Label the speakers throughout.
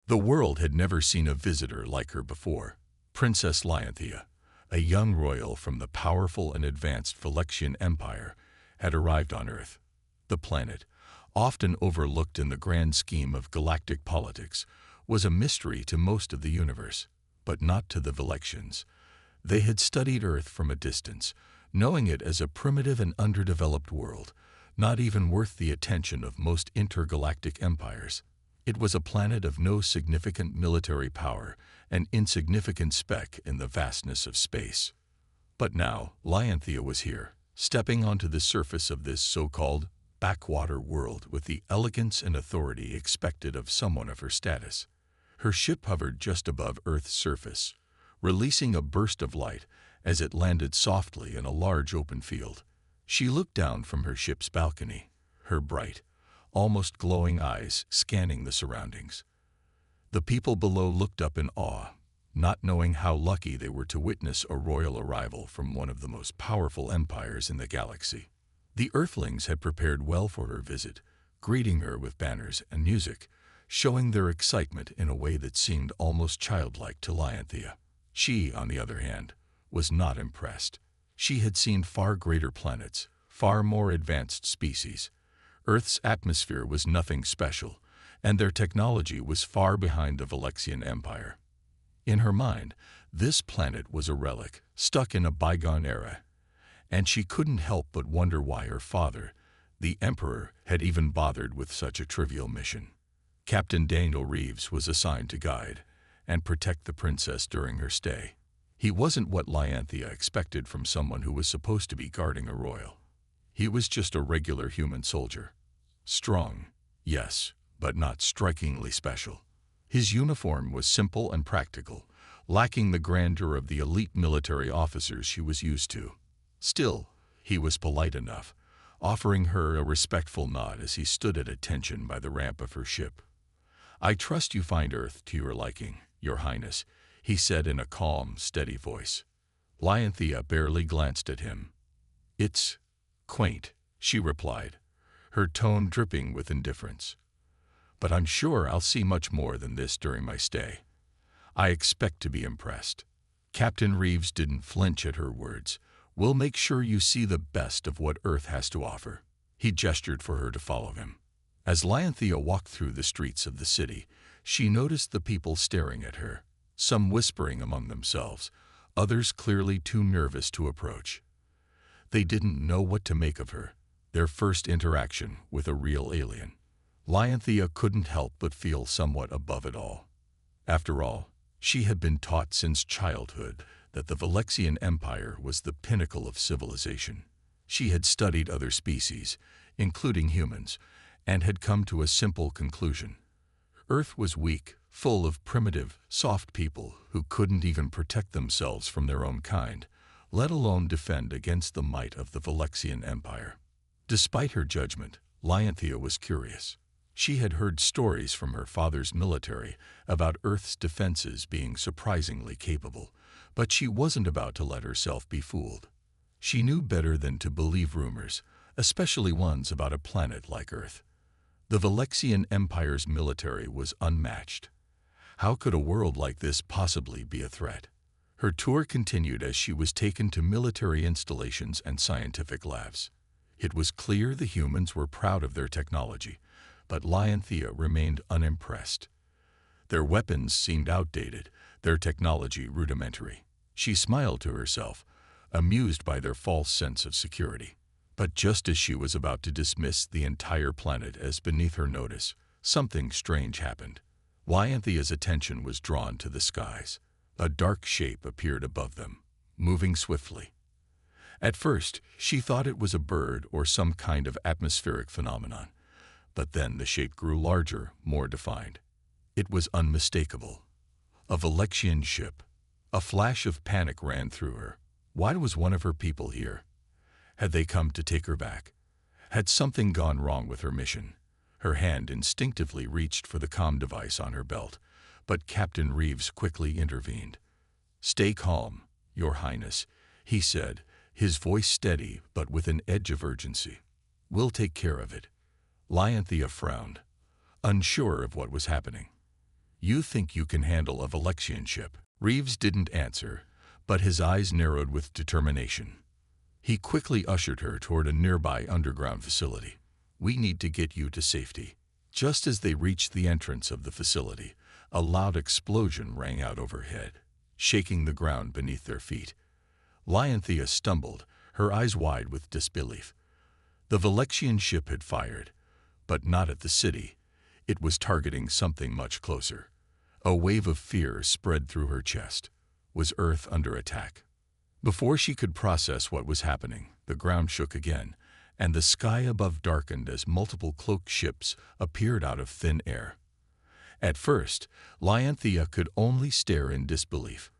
Speaker 1: The world had never seen a visitor like her before. Princess Lyanthea, a young royal from the powerful and advanced Phylexian Empire, had arrived on Earth. The planet, often overlooked in the grand scheme of galactic politics, was a mystery to most of the universe, but not to the Phylexians. They had studied Earth from a distance, knowing it as a primitive and underdeveloped world, not even worth the attention of most intergalactic empires. It was a planet of no significant military power, an insignificant speck in the vastness of space. But now, Lyanthea was here, stepping onto the surface of this so-called backwater world with the elegance and authority expected of someone of her status. Her ship hovered just above Earth's surface, releasing a burst of light as it landed softly in a large open field. She looked down from her ship's balcony, her bright, almost glowing eyes scanning the surroundings. The people below looked up in awe, not knowing how lucky they were to witness a royal arrival from one of the most powerful empires in the galaxy. The Earthlings had prepared well for her visit, greeting her with banners and music, showing their excitement in a way that seemed almost childlike to Lyanthea. She, on the other hand, was not impressed. She had seen far greater planets, far more advanced species. Earth's atmosphere was nothing special, and their technology was far behind the Phylexian Empire. In her mind, this planet was a relic, stuck in a bygone era, and she couldn't help but wonder why her father, the Emperor, had even bothered with such a trivial mission. Captain Daniel Reeves was assigned to guide and protect the princess during her stay. He wasn't what Lyanthea expected from someone who was supposed to be guarding a royal. He was just a regular human soldier. Strong, yes, but not strikingly special. His uniform was simple and practical, lacking the grandeur of the elite military officers she was used to. Still, he was polite enough, offering her a respectful nod as he stood at attention by the ramp of her ship. "I trust you find Earth to your liking, Your Highness," he said in a calm, steady voice. Lyanthea barely glanced at him. "It's quaint," she replied, her tone dripping with indifference. "But I'm sure I'll see much more than this during my stay. I expect to be impressed." Captain Reeves didn't flinch at her words. "We'll make sure you see the best of what Earth has to offer." He gestured for her to follow him. As Lyanthea walked through the streets of the city, she noticed the people staring at her, some whispering among themselves, others clearly too nervous to approach. They didn't know what to make of her, their first interaction with a real alien. Lyanthea couldn't help but feel somewhat above it all. After all, she had been taught since childhood that the Phylexian Empire was the pinnacle of civilization. She had studied other species, including humans, and had come to a simple conclusion. Earth was weak, full of primitive, soft people who couldn't even protect themselves from their own kind, let alone defend against the might of the Phylexian Empire. Despite her judgment, Lyanthea was curious. She had heard stories from her father's military about Earth's defenses being surprisingly capable, but she wasn't about to let herself be fooled. She knew better than to believe rumors, especially ones about a planet like Earth. The Phylexian Empire's military was unmatched. How could a world like this possibly be a threat? Her tour continued as she was taken to military installations and scientific labs. It was clear the humans were proud of their technology, but Lyanthea remained unimpressed. Their weapons seemed outdated, their technology rudimentary. She smiled to herself, amused by their false sense of security. But just as she was about to dismiss the entire planet as beneath her notice, something strange happened. Lyanthea's attention was drawn to the skies. A dark shape appeared above them, moving swiftly. At first, she thought it was a bird or some kind of atmospheric phenomenon, but then the shape grew larger, more defined. It was unmistakable. A Phylexian ship. A flash of panic ran through her. Why was one of her people here? Had they come to take her back? Had something gone wrong with her mission? Her hand instinctively reached for the comm device on her belt, but Captain Reeves quickly intervened. "Stay calm, Your Highness," he said, his voice steady but with an edge of urgency. "We'll take care of it." Lyanthea frowned, unsure of what was happening. You think you can handle a Valexian ship? Reeves didn't answer, but his eyes narrowed with determination. He quickly ushered her toward a nearby underground facility. We need to get you to safety. Just as they reached the entrance of the facility, a loud explosion rang out overhead, shaking the ground beneath their feet. Lyanthea stumbled, her eyes wide with disbelief. The Valexian ship had fired, but not at the city. It was targeting something much closer. A wave of fear spread through her chest. Was Earth under attack? Before she could process what was happening, the ground shook again, and the sky above darkened as multiple cloaked ships appeared out of thin air. At first, Lyanthea could only stare in disbelief.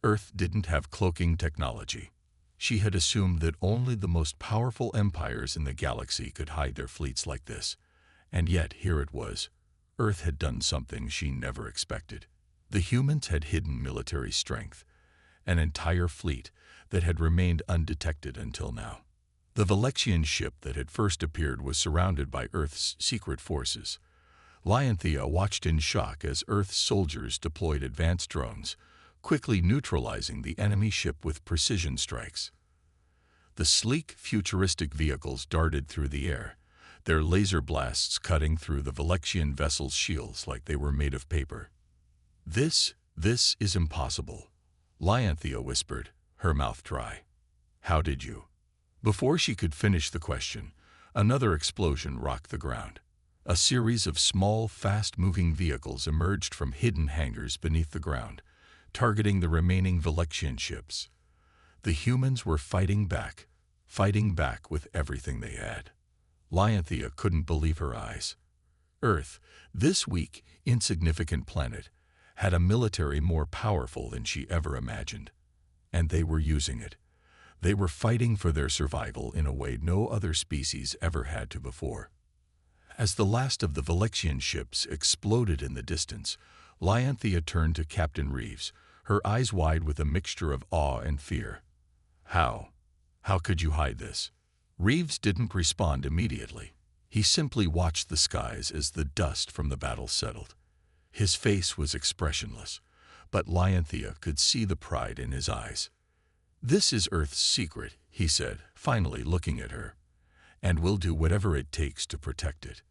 Speaker 1: Earth didn't have cloaking technology. She had assumed that only the most powerful empires in the galaxy could hide their fleets like this. And yet, here it was. Earth had done something she never expected. The humans had hidden military strength, an entire fleet that had remained undetected until now. The Valexian ship that had first appeared was surrounded by Earth's secret forces. Lyanthea watched in shock as Earth's soldiers deployed advanced drones, quickly neutralizing the enemy ship with precision strikes. The sleek, futuristic vehicles darted through the air, their laser blasts cutting through the Valexian vessel's shields like they were made of paper. This is impossible, Lyanthea whispered, her mouth dry. How did you? Before she could finish the question, another explosion rocked the ground. A series of small, fast-moving vehicles emerged from hidden hangars beneath the ground, targeting the remaining Valexian ships. The humans were fighting back with everything they had. Lyanthea couldn't believe her eyes. Earth, this weak, insignificant planet, had a military more powerful than she ever imagined. And they were using it. They were fighting for their survival in a way no other species ever had to before. As the last of the Valexian ships exploded in the distance, Lyanthea turned to Captain Reeves, her eyes wide with a mixture of awe and fear. How could you hide this? Reeves didn't respond immediately. He simply watched the skies as the dust from the battle settled. His face was expressionless, but Lyanthea could see the pride in his eyes. This is Earth's secret, he said, finally looking at her, and we'll do whatever it takes to protect it.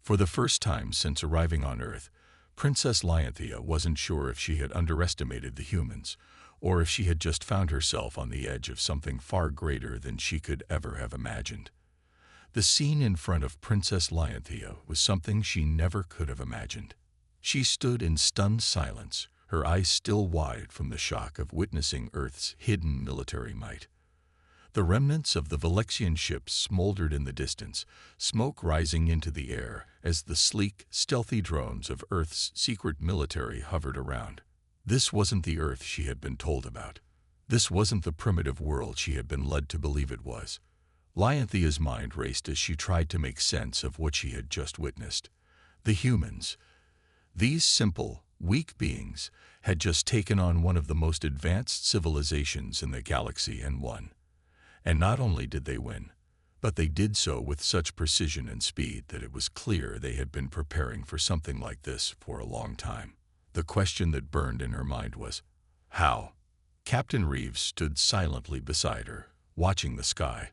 Speaker 1: For the first time since arriving on Earth, Princess Lyanthea wasn't sure if she had underestimated the humans, or if she had just found herself on the edge of something far greater than she could ever have imagined. The scene in front of Princess Lyanthea was something she never could have imagined. She stood in stunned silence, her eyes still wide from the shock of witnessing Earth's hidden military might. The remnants of the Valexian ships smoldered in the distance, smoke rising into the air as the sleek, stealthy drones of Earth's secret military hovered around. This wasn't the Earth she had been told about. This wasn't the primitive world she had been led to believe it was. Lyanthea's mind raced as she tried to make sense of what she had just witnessed. The humans, these simple, weak beings, had just taken on one of the most advanced civilizations in the galaxy and won. And not only did they win, but they did so with such precision and speed that it was clear they had been preparing for something like this for a long time. The question that burned in her mind was, how? Captain Reeves stood silently beside her, watching the sky,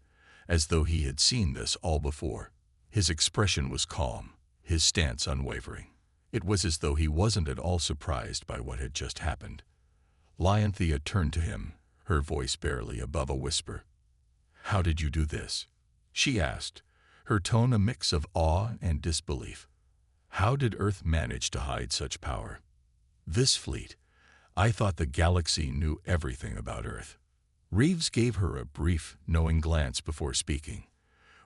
Speaker 1: as though he had seen this all before. His expression was calm, his stance unwavering. It was as though he wasn't at all surprised by what had just happened. Lyanthea turned to him, her voice barely above a whisper. How did you do this? She asked, her tone a mix of awe and disbelief. How did Earth manage to hide such power? This fleet, I thought the galaxy knew everything about Earth. Reeves gave her a brief, knowing glance before speaking.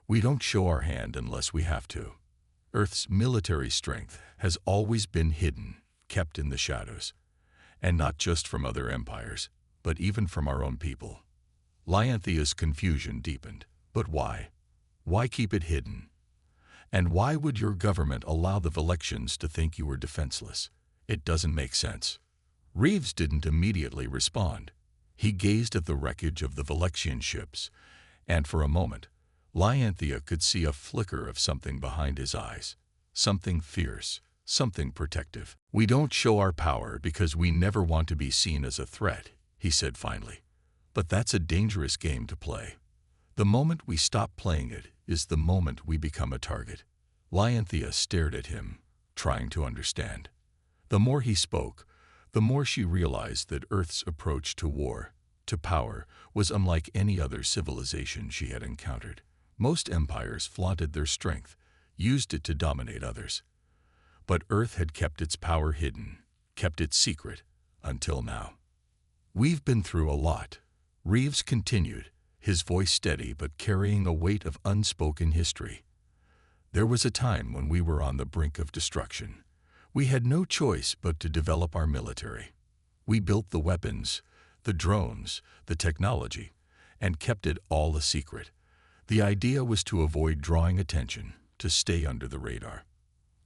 Speaker 1: We don't show our hand unless we have to. Earth's military strength has always been hidden, kept in the shadows. And not just from other empires, but even from our own people. Lyanthea's confusion deepened. But why? Why keep it hidden? And why would your government allow the Valexians to think you were defenseless? It doesn't make sense. Reeves didn't immediately respond. He gazed at the wreckage of the Valexian ships, and for a moment, Lyanthea could see a flicker of something behind his eyes. Something fierce, something protective. "We don't show our power because we never want to be seen as a threat," he said finally. "But that's a dangerous game to play. The moment we stop playing it is the moment we become a target." Lyanthea stared at him, trying to understand. The more he spoke, the more she realized that Earth's approach to war, to power, was unlike any other civilization she had encountered. Most empires flaunted their strength, used it to dominate others. But Earth had kept its power hidden, kept it secret, until now. "We've been through a lot," Reeves continued, his voice steady but carrying a weight of unspoken history. "There was a time when we were on the brink of destruction. We had no choice but to develop our military. We built the weapons, the drones, the technology, and kept it all a secret. The idea was to avoid drawing attention, to stay under the radar.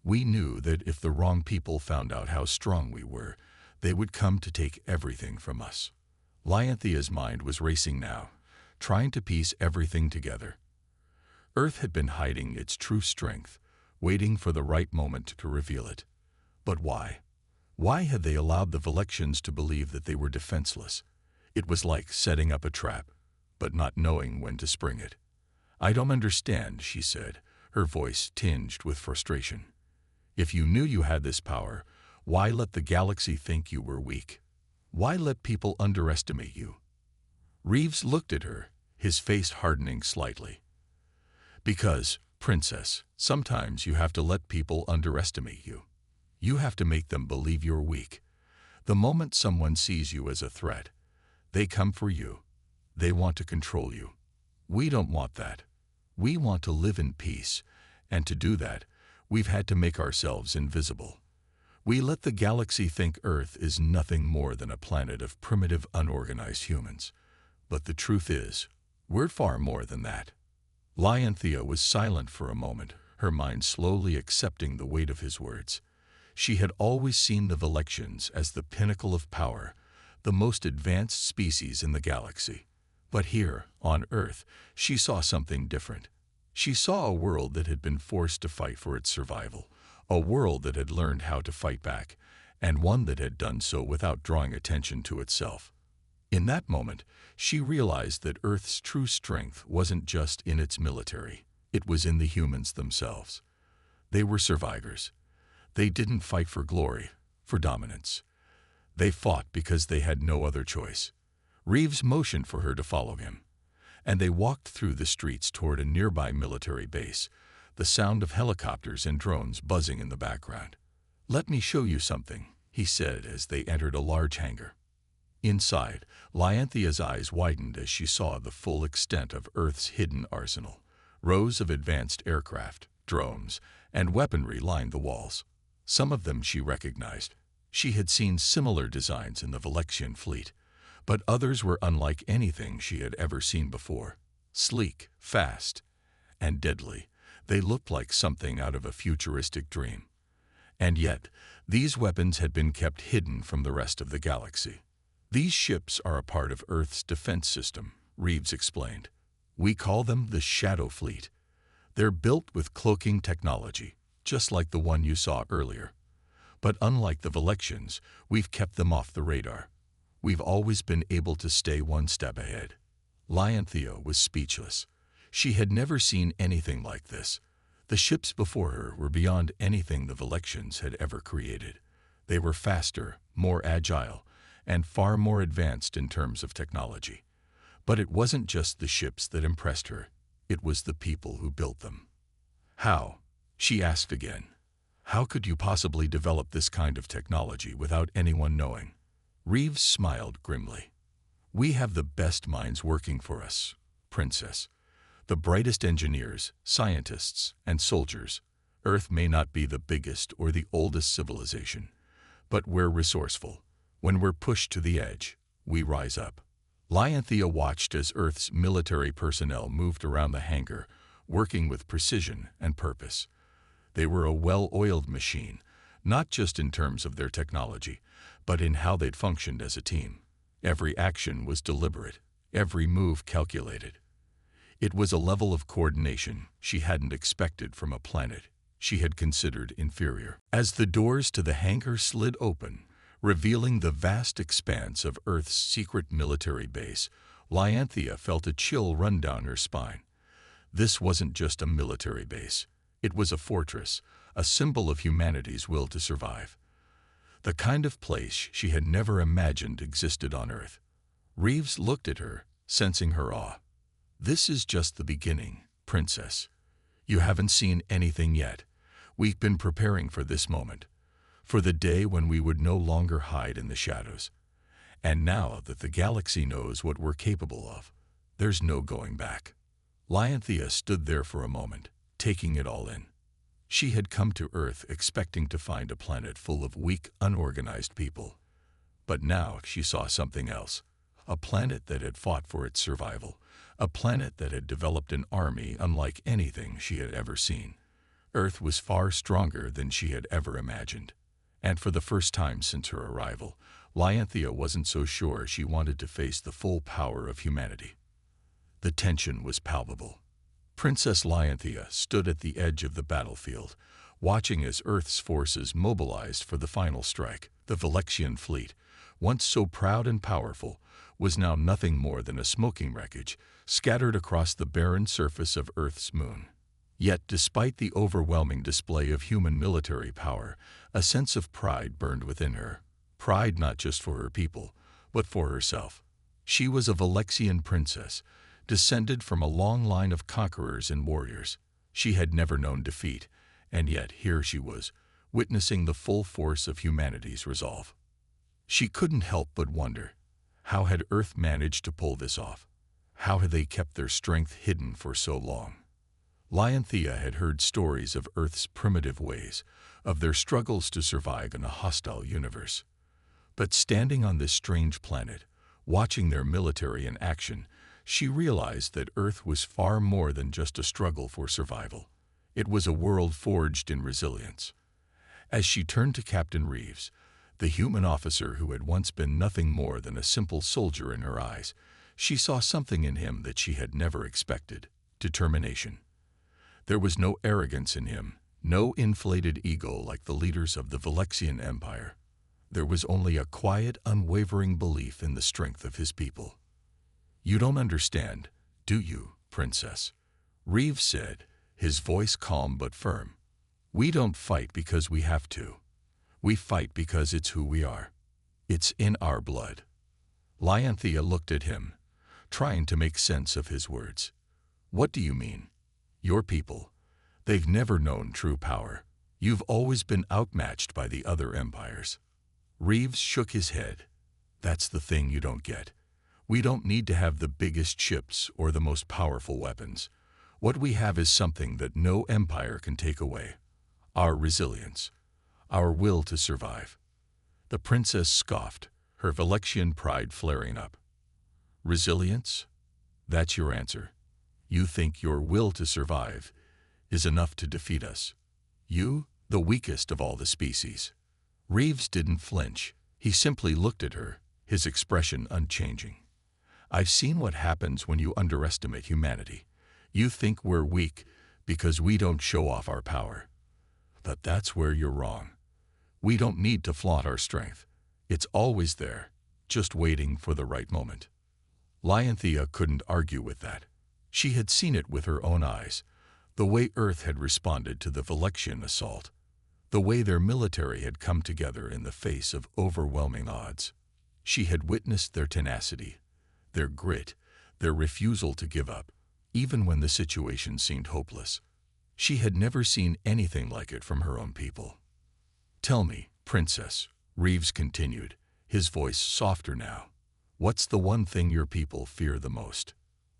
Speaker 1: We knew that if the wrong people found out how strong we were, they would come to take everything from us." Lyanthea's mind was racing now, trying to piece everything together. Earth had been hiding its true strength, waiting for the right moment to reveal it. But why? Why had they allowed the Valexians to believe that they were defenseless? It was like setting up a trap, but not knowing when to spring it. "I don't understand," she said, her voice tinged with frustration. "If you knew you had this power, why let the galaxy think you were weak? Why let people underestimate you?" Reeves looked at her, his face hardening slightly. "Because, Princess, sometimes you have to let people underestimate you. You have to make them believe you're weak. The moment someone sees you as a threat, they come for you. They want to control you. We don't want that. We want to live in peace, and to do that, we've had to make ourselves invisible. We let the galaxy think Earth is nothing more than a planet of primitive, unorganized humans. But the truth is, we're far more than that." Lyanthea was silent for a moment, her mind slowly accepting the weight of his words. She had always seen the Valexians as the pinnacle of power, the most advanced species in the galaxy. But here, on Earth, she saw something different. She saw a world that had been forced to fight for its survival, a world that had learned how to fight back, and one that had done so without drawing attention to itself. In that moment, she realized that Earth's true strength wasn't just in its military. It was in the humans themselves. They were survivors. They didn't fight for glory, for dominance. They fought because they had no other choice. Reeves motioned for her to follow him, and they walked through the streets toward a nearby military base, the sound of helicopters and drones buzzing in the background. "Let me show you something," he said as they entered a large hangar. Inside, Lyanthea's eyes widened as she saw the full extent of Earth's hidden arsenal. Rows of advanced aircraft, drones, and weaponry lined the walls. Some of them she recognized. She had seen similar designs in the Valexian fleet, but others were unlike anything she had ever seen before. Sleek, fast, and deadly, they looked like something out of a futuristic dream. And yet, these weapons had been kept hidden from the rest of the galaxy. "These ships are a part of Earth's defense system," Reeves explained. "We call them the Shadow Fleet. They're built with cloaking technology, just like the one you saw earlier. But unlike the Valexians, we've kept them off the radar. We've always been able to stay one step ahead." Lyanthea was speechless. She had never seen anything like this. The ships before her were beyond anything the Valexians had ever created. They were faster, more agile, and far more advanced in terms of technology. But it wasn't just the ships that impressed her. It was the people who built them. "How?" she asked again. "How could you possibly develop this kind of technology without anyone knowing?" Reeves smiled grimly. "We have the best minds working for us, Princess. The brightest engineers, scientists, and soldiers. Earth may not be the biggest or the oldest civilization, but we're resourceful. When we're pushed to the edge, we rise up." Lyanthea watched as Earth's military personnel moved around the hangar, working with precision and purpose. They were a well-oiled machine, not just in terms of their technology, but in how they'd functioned as a team. Every action was deliberate, every move calculated. It was a level of coordination she hadn't expected from a planet she had considered inferior. As the doors to the hangar slid open, revealing the vast expanse of Earth's secret military base, Lyanthea felt a chill run down her spine. This wasn't just a military base. It was a fortress, a symbol of humanity's will to survive. The kind of place she had never imagined existed on Earth. Reeves looked at her, sensing her awe. "This is just the beginning, Princess. You haven't seen anything yet. We've been preparing for this moment, for the day when we would no longer hide in the shadows. And now that the galaxy knows what we're capable of, there's no going back." Lyanthea stood there for a moment, taking it all in. She had come to Earth expecting to find a planet full of weak, unorganized people. But now she saw something else. A planet that had fought for its survival. A planet that had developed an army unlike anything she had ever seen. Earth was far stronger than she had ever imagined. And for the first time since her arrival, Lyanthea wasn't so sure she wanted to face the full power of humanity. The tension was palpable. Princess Lyanthea stood at the edge of the battlefield, watching as Earth's forces mobilized for the final strike. The Valexian fleet, once so proud and powerful, was now nothing more than a smoking wreckage, scattered across the barren surface of Earth's moon. Yet, despite the overwhelming display of human military power, a sense of pride burned within her. Pride not just for her people, but for herself. She was a Valexian princess, descended from a long line of conquerors and warriors. She had never known defeat, and yet here she was, witnessing the full force of humanity's resolve. She couldn't help but wonder, how had Earth managed to pull this off? How had they kept their strength hidden for so long? Lyanthea had heard stories of Earth's primitive ways, of their struggles to survive in a hostile universe. But standing on this strange planet, watching their military in action, she realized that Earth was far more than just a struggle for survival. It was a world forged in resilience. As she turned to Captain Reeves, the human officer who had once been nothing more than a simple soldier in her eyes, she saw something in him that she had never expected: determination. There was no arrogance in him, no inflated ego like the leaders of the Valexian Empire. There was only a quiet, unwavering belief in the strength of his people. "You don't understand, do you, Princess?" Reeves said, his voice calm but firm. "We don't fight because we have to. We fight because it's who we are. It's in our blood." Lyanthea looked at him, trying to make sense of his words. "What do you mean? Your people, they've never known true power. You've always been outmatched by the other empires." Reeves shook his head. "That's the thing you don't get. We don't need to have the biggest ships or the most powerful weapons. What we have is something that no empire can take away: our resilience, our will to survive." The princess scoffed, her Valexian pride flaring up. "Resilience? That's your answer? You think your will to survive is enough to defeat us? You, the weakest of all the species?" Reeves didn't flinch. He simply looked at her, his expression unchanging. "I've seen what happens when you underestimate humanity. You think we're weak because we don't show off our power. But that's where you're wrong. We don't need to flaunt our strength. It's always there, just waiting for the right moment." Lyanthea couldn't argue with that. She had seen it with her own eyes, the way Earth had responded to the Valexian assault, the way their military had come together in the face of overwhelming odds. She had witnessed their tenacity, their grit, their refusal to give up, even when the situation seemed hopeless. She had never seen anything like it from her own people. "Tell me, Princess," Reeves continued, his voice softer now, "what's the one thing your people fear the most?"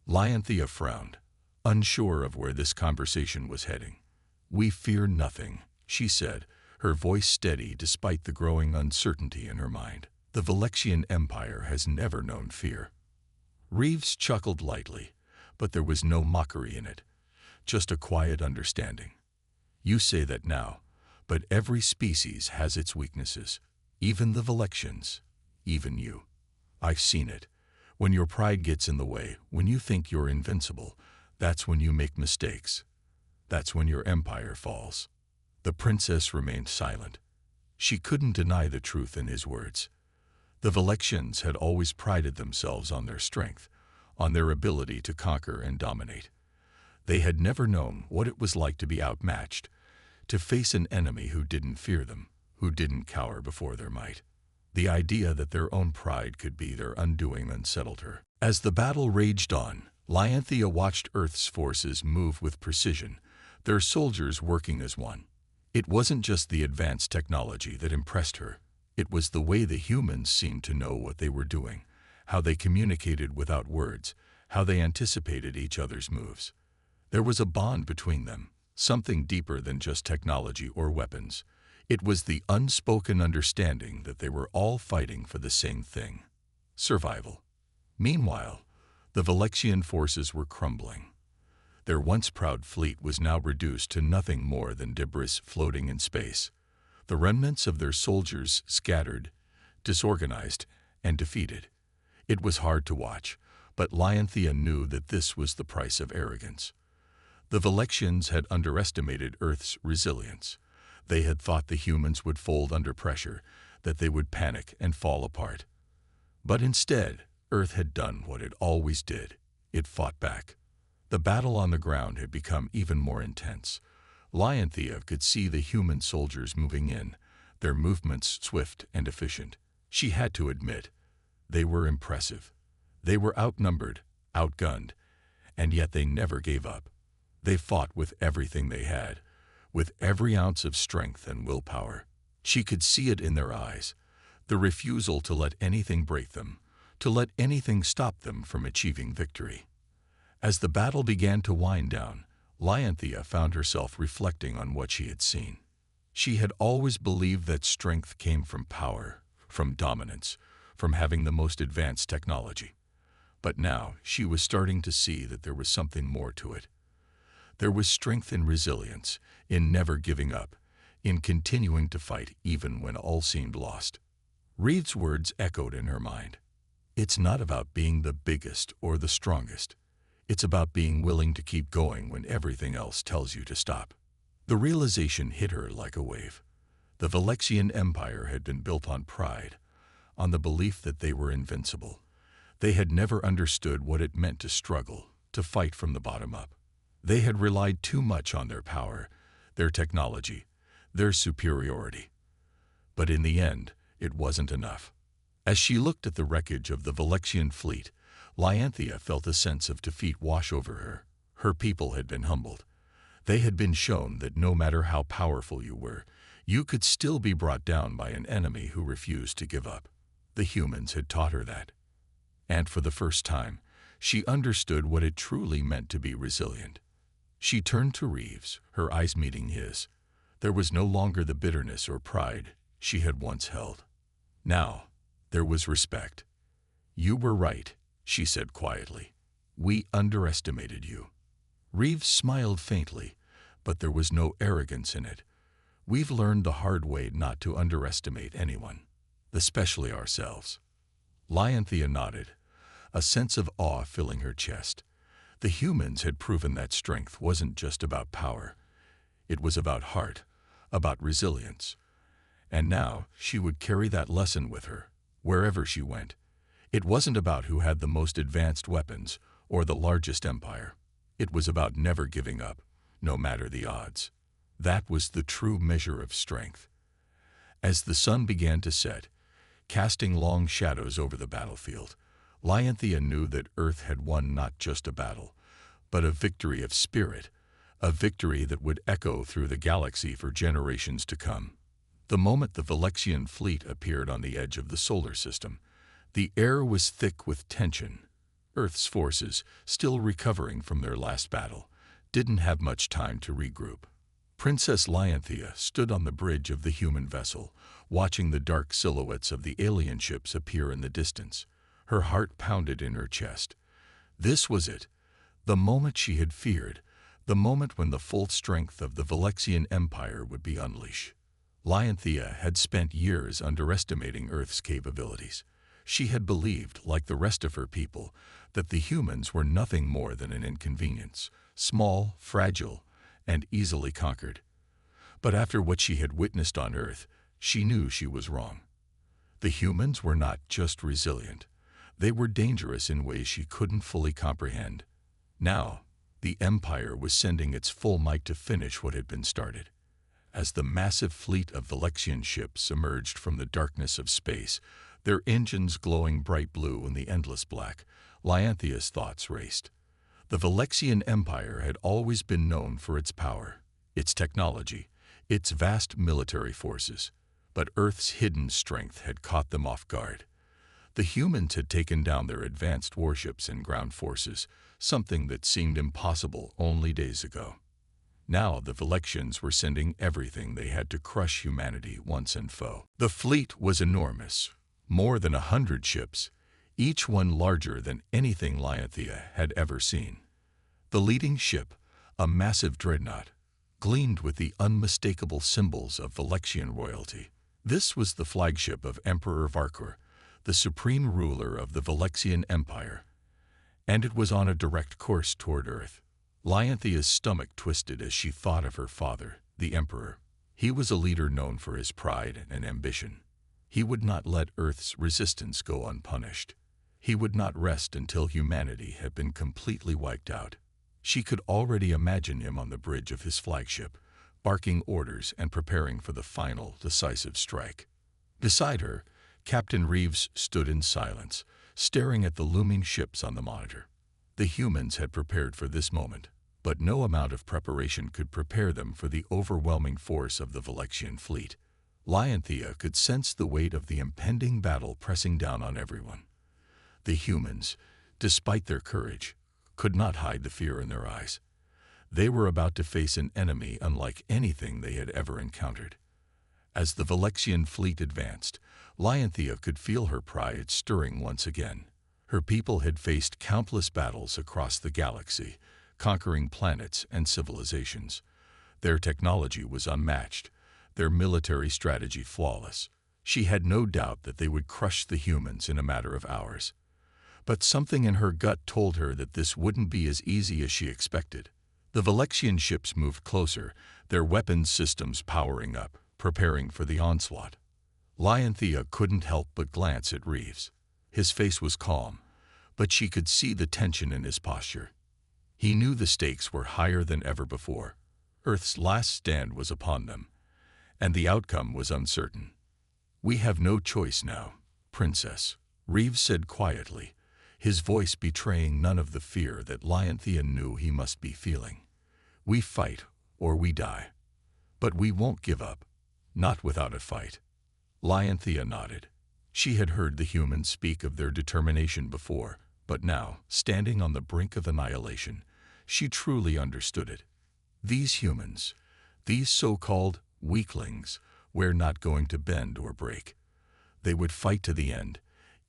Speaker 1: Lyanthea frowned, unsure of where this conversation was heading. "We fear nothing," she said, her voice steady despite the growing uncertainty in her mind. "The Valexian Empire has never known fear." Reeves chuckled lightly, but there was no mockery in it, just a quiet understanding. "You say that now, but every species has its weaknesses, even the Valexians, even you. I've seen it. When your pride gets in the way, when you think you're invincible, that's when you make mistakes. That's when your empire falls." The princess remained silent. She couldn't deny the truth in his words. The Valexians had always prided themselves on their strength, on their ability to conquer and dominate. They had never known what it was like to be outmatched, to face an enemy who didn't fear them, who didn't cower before their might. The idea that their own pride could be their undoing unsettled her. As the battle raged on, Lyanthea watched Earth's forces move with precision, their soldiers working as one. It wasn't just the advanced technology that impressed her. It was the way the humans seemed to know what they were doing, how they communicated without words, how they anticipated each other's moves. There was a bond between them, something deeper than just technology or weapons. It was the unspoken understanding that they were all fighting for the same thing: survival. Meanwhile, the Valexian forces were crumbling. Their once proud fleet was now reduced to nothing more than debris floating in space. The remnants of their soldiers scattered, disorganized, and defeated. It was hard to watch, but Lyanthea knew that this was the price of arrogance. The Valexians had underestimated Earth's resilience. They had thought the humans would fold under pressure, that they would panic and fall apart. But instead, Earth had done what it always did. It fought back. The battle on the ground had become even more intense. Lyanthea could see the human soldiers moving in, their movements swift and efficient. She had to admit, they were impressive. They were outnumbered, outgunned, and yet they never gave up. They fought with everything they had, with every ounce of strength and willpower. She could see it in their eyes, the refusal to let anything break them, to let anything stop them from achieving victory. As the battle began to wind down, Lyanthea found herself reflecting on what she had seen. She had always believed that strength came from power, from dominance, from having the most advanced technology. But now she was starting to see that there was something more to it. There was strength in resilience, in never giving up, in continuing to fight even when all seemed lost. Reeve's words echoed in her mind. It's not about being the biggest or the strongest. It's about being willing to keep going when everything else tells you to stop. The realization hit her like a wave. The Valexian Empire had been built on pride, on the belief that they were invincible. They had never understood what it meant to struggle, to fight from the bottom up. They had relied too much on their power, their technology, their superiority. But in the end, it wasn't enough. As she looked at the wreckage of the Valexian fleet, Lyanthea felt a sense of defeat wash over her. Her people had been humbled. They had been shown that no matter how powerful you were, you could still be brought down by an enemy who refused to give up. The humans had taught her that. And for the first time, she understood what it truly meant to be resilient. She turned to Reeves, her eyes meeting his. There was no longer the bitterness or pride she had once held. Now, there was respect. "You were right," she said quietly. "We underestimated you." Reeves smiled faintly, but there was no arrogance in it. "We've learned the hard way not to underestimate anyone, especially ourselves." Lyanthea nodded, a sense of awe filling her chest. The humans had proven that strength wasn't just about power. It was about heart, about resilience. And now she would carry that lesson with her, wherever she went. It wasn't about who had the most advanced weapons or the largest empire. It was about never giving up, no matter the odds. That was the true measure of strength. As the sun began to set, casting long shadows over the battlefield, Lyanthea knew that Earth had won not just a battle, but a victory of spirit, a victory that would echo through the galaxy for generations to come. The moment the Valexian fleet appeared on the edge of the solar system, the air was thick with tension. Earth's forces, still recovering from their last battle, didn't have much time to regroup. Princess Lyanthea stood on the bridge of the human vessel, watching the dark silhouettes of the alien ships appear in the distance. Her heart pounded in her chest. This was it, the moment she had feared, the moment when the full strength of the Valexian Empire would be unleashed. Lyanthea had spent years underestimating Earth's capabilities. She had believed, like the rest of her people, that the humans were nothing more than an inconvenience, small, fragile, and easily conquered. But after what she had witnessed on Earth, she knew she was wrong. The humans were not just resilient. They were dangerous in ways she couldn't fully comprehend. Now, the Empire was sending its full might to finish what had been started. As the massive fleet of Valexian ships emerged from the darkness of space, their engines glowing bright blue in the endless black, Lyanthea's thoughts raced. The Valexian Empire had always been known for its power, its technology, its vast military forces, but Earth's hidden strength had caught them off guard. The humans had taken down their advanced warships and ground forces, something that seemed impossible only days ago. Now the Valexians were sending everything they had to crush humanity once and foe. The fleet was enormous, more than 100 ships, each one larger than anything Lyanthea had ever seen. The leading ship, a massive dreadnought, gleamed with the unmistakable symbols of Valexian royalty. This was the flagship of Emperor Varkur, the supreme ruler of the Valexian Empire, and it was on a direct course toward Earth. Lyanthea's stomach twisted as she thought of her father, the Emperor. He was a leader known for his pride and ambition. He would not let Earth's resistance go unpunished. He would not rest until humanity had been completely wiped out. She could already imagine him on the bridge of his flagship, barking orders and preparing for the final, decisive strike. Beside her, Captain Reeves stood in silence, staring at the looming ships on the monitor. The humans had prepared for this moment, but no amount of preparation could prepare them for the overwhelming force of the Valexian fleet. Lyanthea could sense the weight of the impending battle pressing down on everyone. The humans, despite their courage, could not hide the fear in their eyes. They were about to face an enemy unlike anything they had ever encountered. As the Valexian fleet advanced, Lyanthea could feel her pride stirring once again. Her people had faced countless battles across the galaxy, conquering planets and civilizations. Their technology was unmatched, their military strategy flawless. She had no doubt that they would crush the humans in a matter of hours. But something in her gut told her that this wouldn't be as easy as she expected. The Valexian ships moved closer, their weapons systems powering up, preparing for the onslaught. Lyanthea couldn't help but glance at Reeves. His face was calm, but she could see the tension in his posture. He knew the stakes were higher than ever before. Earth's last stand was upon them, and the outcome was uncertain. "We have no choice now, Princess," Reeves said quietly, his voice betraying none of the fear that Lyanthea knew he must be feeling. "We fight, or we die. But we won't give up, not without a fight." Lyanthea nodded. She had heard the humans speak of their determination before, but now, standing on the brink of annihilation, she truly understood it. These humans, these so-called weaklings, were not going to bend or break. They would fight to the end,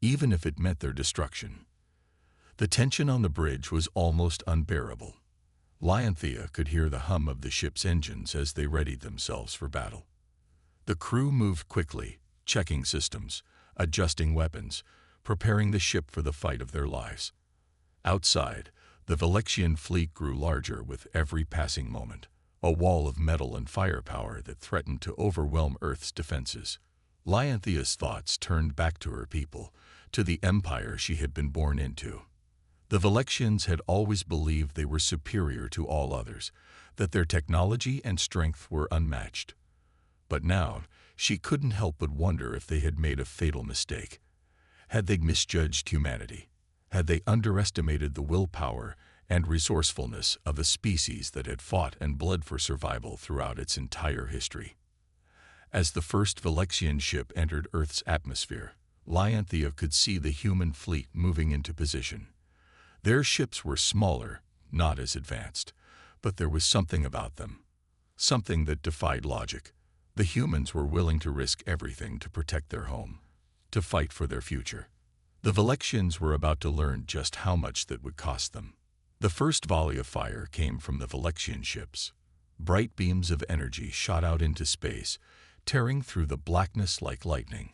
Speaker 1: even if it meant their destruction. The tension on the bridge was almost unbearable. Lyanthea could hear the hum of the ship's engines as they readied themselves for battle. The crew moved quickly, checking systems, adjusting weapons, preparing the ship for the fight of their lives. Outside, the Valexian fleet grew larger with every passing moment, a wall of metal and firepower that threatened to overwhelm Earth's defenses. Lyanthea's thoughts turned back to her people, to the empire she had been born into. The Valexians had always believed they were superior to all others, that their technology and strength were unmatched. But now, she couldn't help but wonder if they had made a fatal mistake. Had they misjudged humanity? Had they underestimated the willpower and resourcefulness of a species that had fought and bled for survival throughout its entire history? As the first Valexian ship entered Earth's atmosphere, Lyanthea could see the human fleet moving into position. Their ships were smaller, not as advanced, but there was something about them, something that defied logic. The humans were willing to risk everything to protect their home, to fight for their future. The Valexians were about to learn just how much that would cost them. The first volley of fire came from the Valexian ships. Bright beams of energy shot out into space, tearing through the blackness like lightning.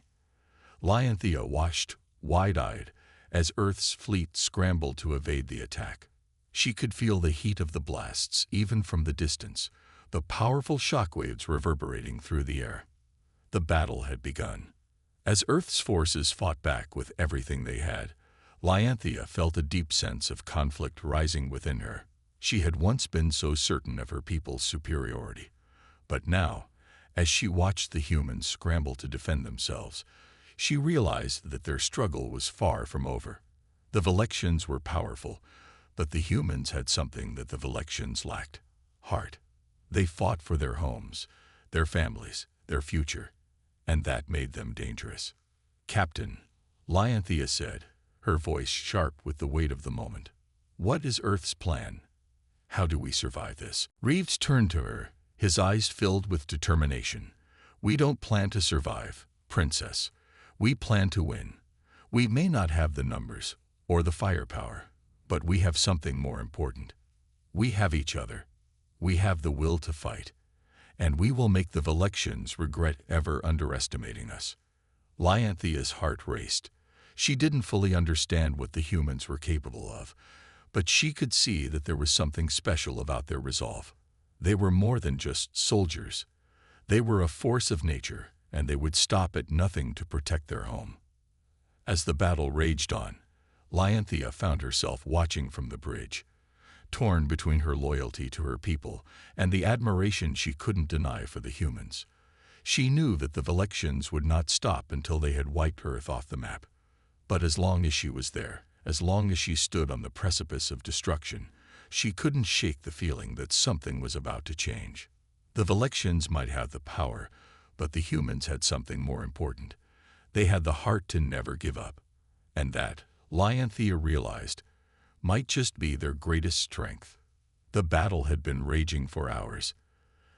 Speaker 1: Lyanthea watched, wide-eyed, as Earth's fleet scrambled to evade the attack. She could feel the heat of the blasts even from the distance, the powerful shockwaves reverberating through the air. The battle had begun. As Earth's forces fought back with everything they had, Lyanthea felt a deep sense of conflict rising within her. She had once been so certain of her people's superiority. But now, as she watched the humans scramble to defend themselves, she realized that their struggle was far from over. The Valexians were powerful, but the humans had something that the Valexians lacked: heart. They fought for their homes, their families, their future, and that made them dangerous. "Captain," Lyanthea said, her voice sharp with the weight of the moment, "what is Earth's plan? How do we survive this?" Reeves turned to her, his eyes filled with determination. "We don't plan to survive, Princess. We plan to win. We may not have the numbers or the firepower, but we have something more important. We have each other. We have the will to fight, and we will make the Valexians regret ever underestimating us." Lyanthea's heart raced. She didn't fully understand what the humans were capable of, but she could see that there was something special about their resolve. They were more than just soldiers. They were a force of nature, and they would stop at nothing to protect their home. As the battle raged on, Lyanthea found herself watching from the bridge, torn between her loyalty to her people and the admiration she couldn't deny for the humans. She knew that the Valexians would not stop until they had wiped Earth off the map. But as long as she was there, as long as she stood on the precipice of destruction, she couldn't shake the feeling that something was about to change. The Valexians might have the power, but the humans had something more important. They had the heart to never give up. And that, Lyanthea realized, might just be their greatest strength. The battle had been raging for hours.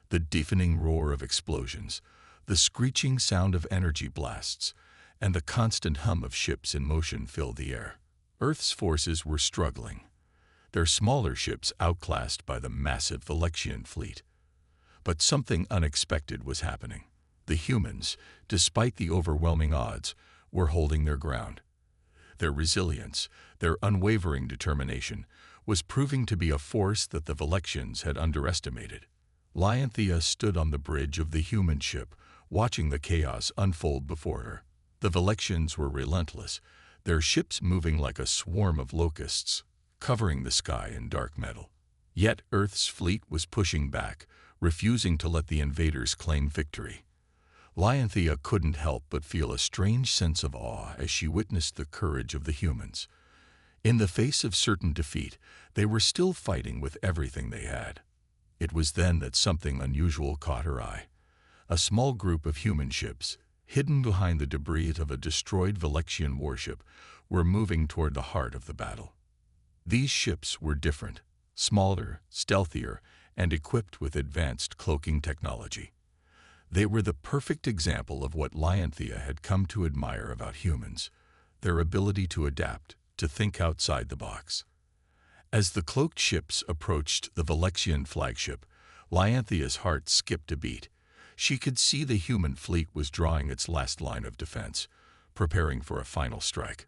Speaker 1: The deafening roar of explosions, the screeching sound of energy blasts, and the constant hum of ships in motion filled the air. Earth's forces were struggling, their smaller ships outclassed by the massive Valexian fleet. But something unexpected was happening. The humans, despite the overwhelming odds, were holding their ground. Their resilience, their unwavering determination, was proving to be a force that the Valexians had underestimated. Lyanthea stood on the bridge of the human ship, watching the chaos unfold before her. The Valexians were relentless, their ships moving like a swarm of locusts, covering the sky in dark metal. Yet Earth's fleet was pushing back, refusing to let the invaders claim victory. Lyanthea couldn't help but feel a strange sense of awe as she witnessed the courage of the humans. In the face of certain defeat, they were still fighting with everything they had. It was then that something unusual caught her eye. A small group of human ships, hidden behind the debris of a destroyed Valexian warship, were moving toward the heart of the battle. These ships were different, smaller, stealthier, and equipped with advanced cloaking technology. They were the perfect example of what Lyanthea had come to admire about humans: their ability to adapt, to think outside the box. As the cloaked ships approached the Valexian flagship, Lyanthea's heart skipped a beat. She could see the human fleet was drawing its last line of defense, preparing for a final strike.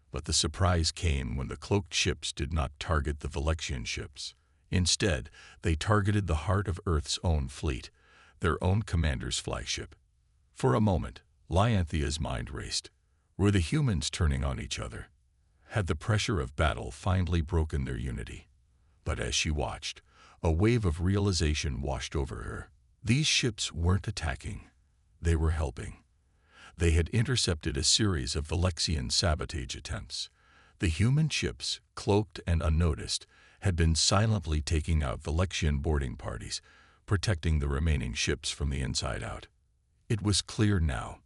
Speaker 1: But the surprise came when the cloaked ships did not target the Valexian ships. Instead, they targeted the heart of Earth's own fleet, their own commander's flagship. For a moment, Lyanthea's mind raced. Were the humans turning on each other? Had the pressure of battle finally broken their unity? But as she watched, a wave of realization washed over her. These ships weren't attacking. They were helping. They had intercepted a series of Valexian sabotage attempts. The human ships, cloaked and unnoticed, had been silently taking out Valexian boarding parties, protecting the remaining ships from the inside out. It was clear now.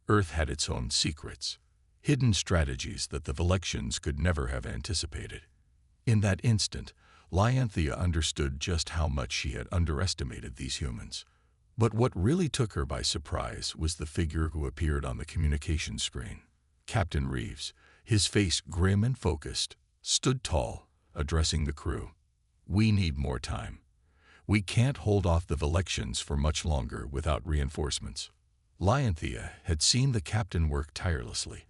Speaker 1: Earth had its own secrets, hidden strategies that the Valexians could never have anticipated. In that instant, Lyanthea understood just how much she had underestimated these humans. But what really took her by surprise was the figure who appeared on the communication screen. Captain Reeves, his face grim and focused, stood tall, addressing the crew. "We need more time. We can't hold off the Valexians for much longer without reinforcements." Lyanthea had seen the captain work tirelessly,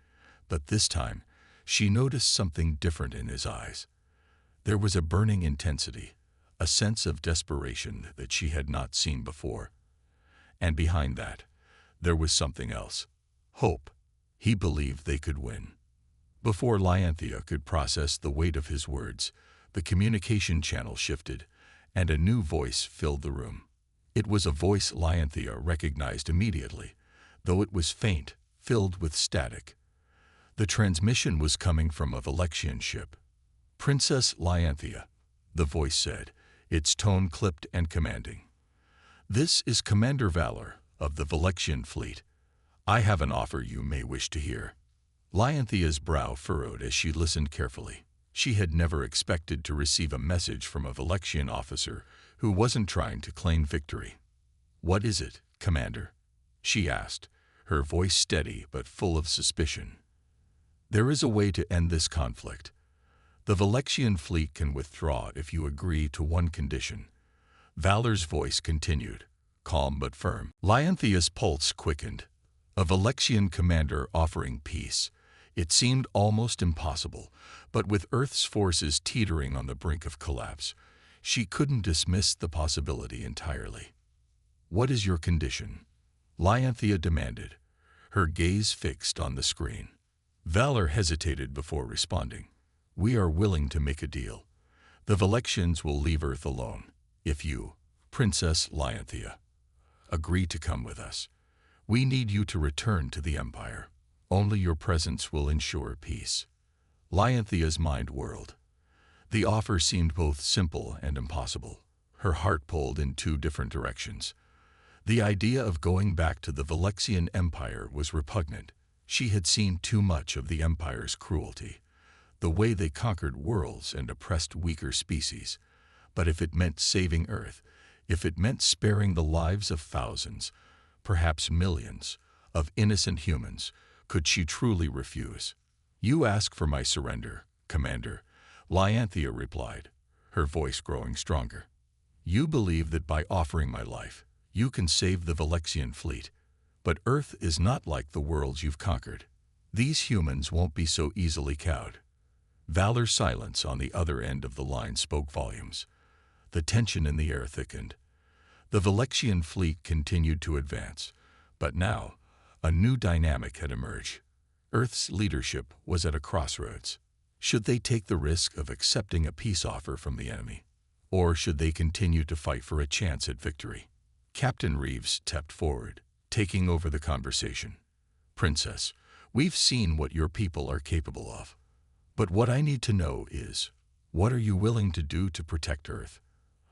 Speaker 1: but this time she noticed something different in his eyes. There was a burning intensity, a sense of desperation that she had not seen before. And behind that, there was something else. Hope. He believed they could win. Before Lyanthea could process the weight of his words, the communication channel shifted, and a new voice filled the room. It was a voice Lyanthea recognized immediately, though it was faint, filled with static. The transmission was coming from a Valexian ship. "Princess Lyanthea," the voice said, its tone clipped and commanding. "This is Commander Valor of the Valexian fleet. I have an offer you may wish to hear." Lyanthea's brow furrowed as she listened carefully. She had never expected to receive a message from a Valexian officer who wasn't trying to claim victory. "What is it, Commander?" she asked, her voice steady but full of suspicion. "There is a way to end this conflict. The Valexian fleet can withdraw if you agree to one condition." Valor's voice continued, calm but firm. Lyanthea's pulse quickened. A Valexian commander offering peace. It seemed almost impossible, but with Earth's forces teetering on the brink of collapse, she couldn't dismiss the possibility entirely. "What is your condition?" Lyanthea demanded, her gaze fixed on the screen. Valor hesitated before responding. "We are willing to make a deal. The Valexians will leave Earth alone, if you, Princess Lyanthea, agree to come with us. We need you to return to the Empire. Only your presence will ensure peace." Lyanthea's mind whirled. The offer seemed both simple and impossible. Her heart pulled in two different directions. The idea of going back to the Valexian Empire was repugnant. She had seen too much of the Empire's cruelty, the way they conquered worlds and oppressed weaker species. But if it meant saving Earth, if it meant sparing the lives of thousands, perhaps millions, of innocent humans, could she truly refuse? "You ask for my surrender, Commander," Lyanthea replied, her voice growing stronger. "You believe that by offering my life, you can save the Valexian fleet. But Earth is not like the worlds you've conquered. These humans won't be so easily cowed." Valor's silence on the other end of the line spoke volumes. The tension in the air thickened. The Valexian fleet continued to advance, but now a new dynamic had emerged. Earth's leadership was at a crossroads. Should they take the risk of accepting a peace offer from the enemy, or should they continue to fight for a chance at victory? Captain Reeves stepped forward, taking over the conversation. "Princess, we've seen what your people are capable of. But what I need to know is, what are you willing to do to protect Earth?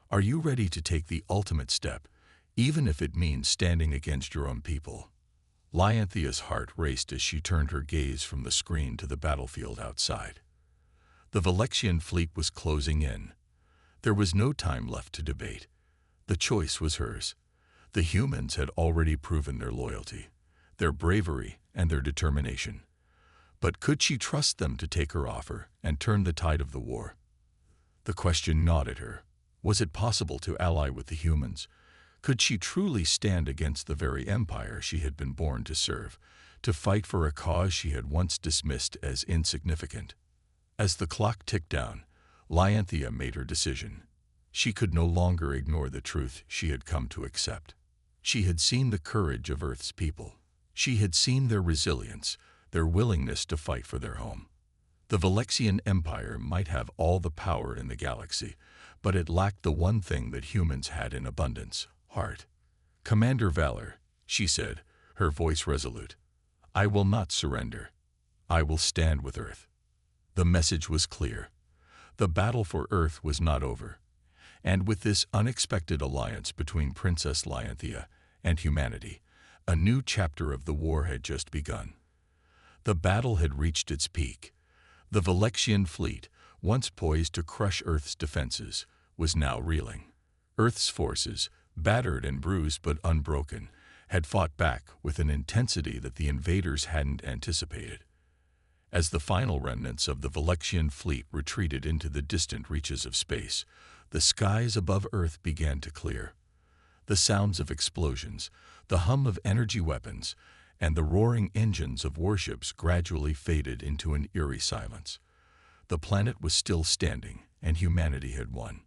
Speaker 1: Are you ready to take the ultimate step, even if it means standing against your own people?" Lyanthea's heart raced as she turned her gaze from the screen to the battlefield outside. The Valexian fleet was closing in. There was no time left to debate. The choice was hers. The humans had already proven their loyalty, their bravery, and their determination. But could she trust them to take her offer and turn the tide of the war? The question gnawed at her. Was it possible to ally with the humans? Could she truly stand against the very empire she had been born to serve, to fight for a cause she had once dismissed as insignificant? As the clock ticked down, Lyanthea made her decision. She could no longer ignore the truth she had come to accept. She had seen the courage of Earth's people. She had seen their resilience, their willingness to fight for their home. The Valexian Empire might have all the power in the galaxy, but it lacked the one thing that humans had in abundance: heart. "Commander Valor," she said, her voice resolute, "I will not surrender. I will stand with Earth." The message was clear. The battle for Earth was not over. And with this unexpected alliance between Princess Lyanthea and humanity, a new chapter of the war had just begun. The battle had reached its peak. The Valexian fleet, once poised to crush Earth's defenses, was now reeling. Earth's forces, battered and bruised but unbroken, had fought back with an intensity that the invaders hadn't anticipated. As the final remnants of the Valexian fleet retreated into the distant reaches of space, the skies above Earth began to clear. The sounds of explosions, the hum of energy weapons, and the roaring engines of warships gradually faded into an eerie silence. The planet was still standing, and humanity had won.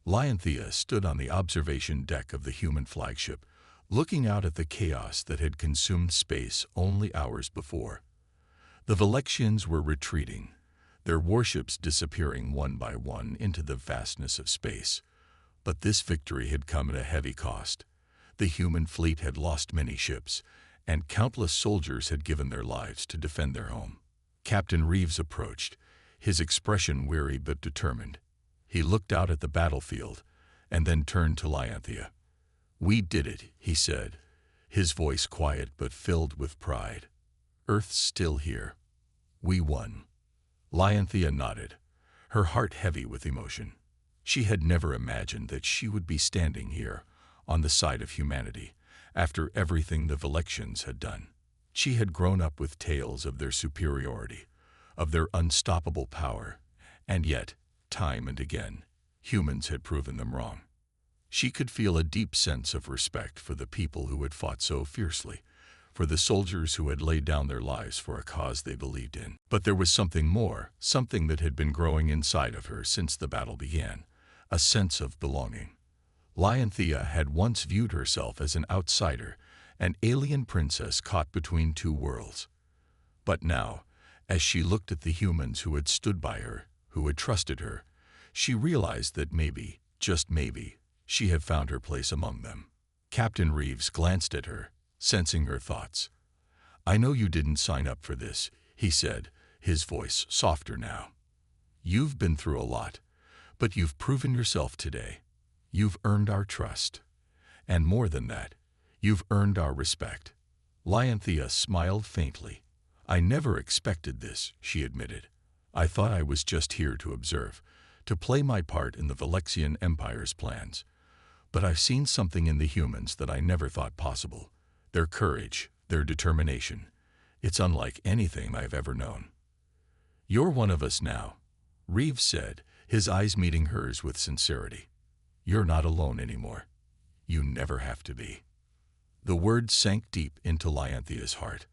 Speaker 1: Lionthea stood on the observation deck of the human flagship, looking out at the chaos that had consumed space only hours before. The Valexians were retreating, their warships disappearing one by one into the vastness of space. But this victory had come at a heavy cost. The human fleet had lost many ships, and countless soldiers had given their lives to defend their home. Captain Reeves approached, his expression weary but determined. He looked out at the battlefield, and then turned to Lionthea. "We did it," he said, his voice quiet but filled with pride. "Earth's still here. We won." Lionthea nodded, her heart heavy with emotion. She had never imagined that she would be standing here, on the side of humanity, after everything the Valexians had done. She had grown up with tales of their superiority, of their unstoppable power, and yet, time and again, humans had proven them wrong. She could feel a deep sense of respect for the people who had fought so fiercely, for the soldiers who had laid down their lives for a cause they believed in. But there was something more, something that had been growing inside of her since the battle began, a sense of belonging. Lionthea had once viewed herself as an outsider, an alien princess caught between two worlds. But now, as she looked at the humans who had stood by her, who had trusted her, she realized that maybe, just maybe, she had found her place among them. Captain Reeves glanced at her, sensing her thoughts. "I know you didn't sign up for this," he said, his voice softer now. "You've been through a lot, but you've proven yourself today. You've earned our trust. And more than that, you've earned our respect." Lionthea smiled faintly. "I never expected this," she admitted. "I thought I was just here to observe, to play my part in the Valexian Empire's plans. But I've seen something in the humans that I never thought possible. Their courage, their determination. It's unlike anything I've ever known." "You're one of us now," Reeves said, his eyes meeting hers with sincerity. "You're not alone anymore. You never have to be." The words sank deep into Lionthea's heart.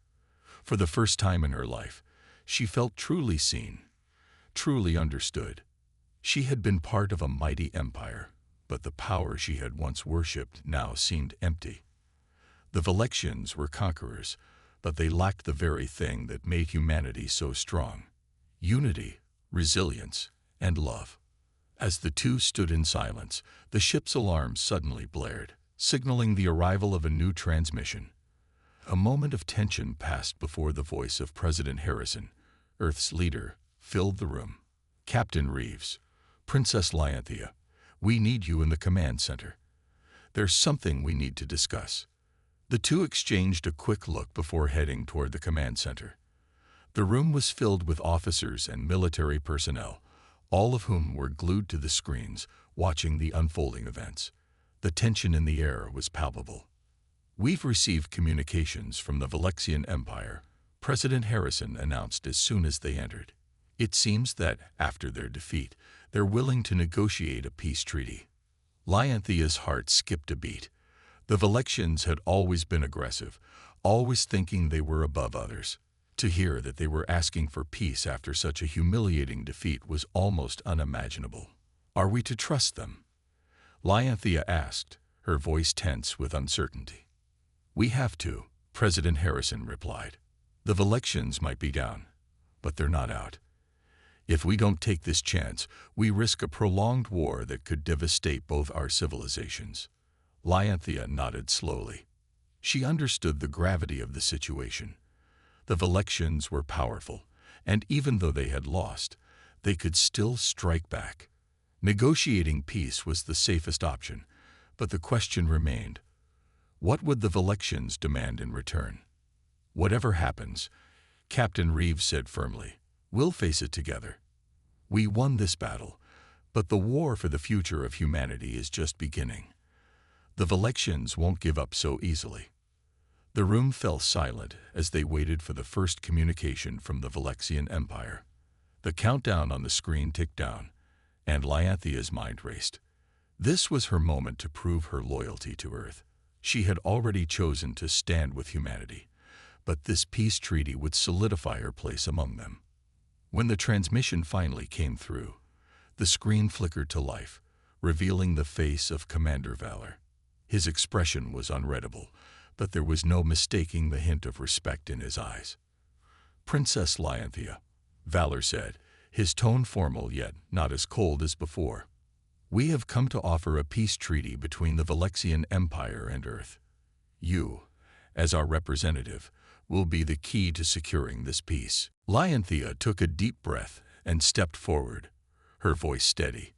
Speaker 1: For the first time in her life, she felt truly seen, truly understood. She had been part of a mighty empire, but the power she had once worshipped now seemed empty. The Valexians were conquerors, but they lacked the very thing that made humanity so strong: unity, resilience, and love. As the two stood in silence, the ship's alarm suddenly blared, signaling the arrival of a new transmission. A moment of tension passed before the voice of President Harrison, Earth's leader, filled the room. "Captain Reeves, Princess Lionthea, we need you in the command center. There's something we need to discuss." The two exchanged a quick look before heading toward the command center. The room was filled with officers and military personnel, all of whom were glued to the screens, watching the unfolding events. The tension in the air was palpable. "We've received communications from the Valexian Empire," President Harrison announced as soon as they entered. "It seems that, after their defeat, they're willing to negotiate a peace treaty." Lionthea's heart skipped a beat. The Valexians had always been aggressive, always thinking they were above others. To hear that they were asking for peace after such a humiliating defeat was almost unimaginable. "Are we to trust them?" Lionthea asked, her voice tense with uncertainty. "We have to," President Harrison replied. "The Valexians might be down, but they're not out. If we don't take this chance, we risk a prolonged war that could devastate both our civilizations." Lionthea nodded slowly. She understood the gravity of the situation. The Valexians were powerful, and even though they had lost, they could still strike back. Negotiating peace was the safest option, but the question remained: what would the Valexians demand in return? "Whatever happens," Captain Reeves said firmly, "we'll face it together. We won this battle, but the war for the future of humanity is just beginning. The Valexians won't give up so easily." The room fell silent as they waited for the first communication from the Valexian Empire. The countdown on the screen ticked down, and Lionthea's mind raced. This was her moment to prove her loyalty to Earth. She had already chosen to stand with humanity, but this peace treaty would solidify her place among them. When the transmission finally came through, the screen flickered to life, revealing the face of Commander Valor. His expression was unreadable, but there was no mistaking the hint of respect in his eyes. "Princess Lyanthea," Valor said, his tone formal yet not as cold as before. "We have come to offer a peace treaty between the Valexian Empire and Earth. You, as our representative, will be the key to securing this peace." Lyanthea took a deep breath and stepped forward, her voice steady.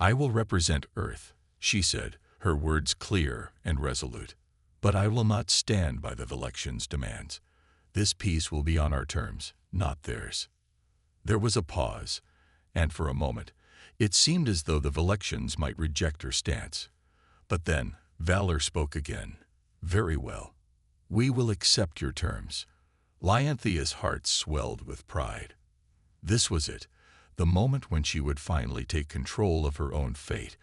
Speaker 1: "I will represent Earth," she said, her words clear and resolute. "But I will not stand by the Valexians' demands. This peace will be on our terms, not theirs." There was a pause, and for a moment, it seemed as though the Valexians might reject her stance. But then, Valor spoke again. "Very well. We will accept your terms." Lyanthea's heart swelled with pride. This was it, the moment when she would finally take control of her own fate,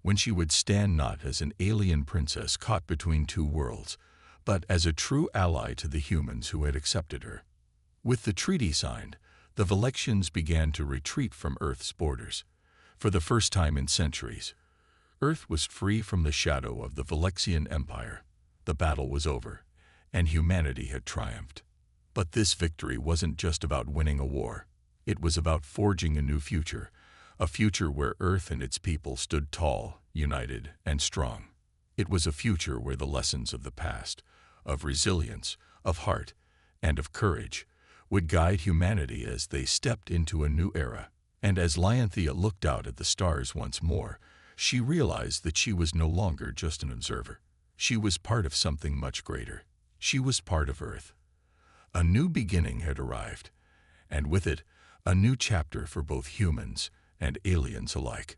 Speaker 1: when she would stand not as an alien princess caught between two worlds, but as a true ally to the humans who had accepted her. With the treaty signed, the Valexians began to retreat from Earth's borders. For the first time in centuries, Earth was free from the shadow of the Valexian Empire. The battle was over, and humanity had triumphed. But this victory wasn't just about winning a war. It was about forging a new future, a future where Earth and its people stood tall, united, and strong. It was a future where the lessons of the past, of resilience, of heart, and of courage, would guide humanity as they stepped into a new era. And as Lyanthea looked out at the stars once more, she realized that she was no longer just an observer. She was part of something much greater. She was part of Earth. A new beginning had arrived, and with it, a new chapter for both humans and aliens alike.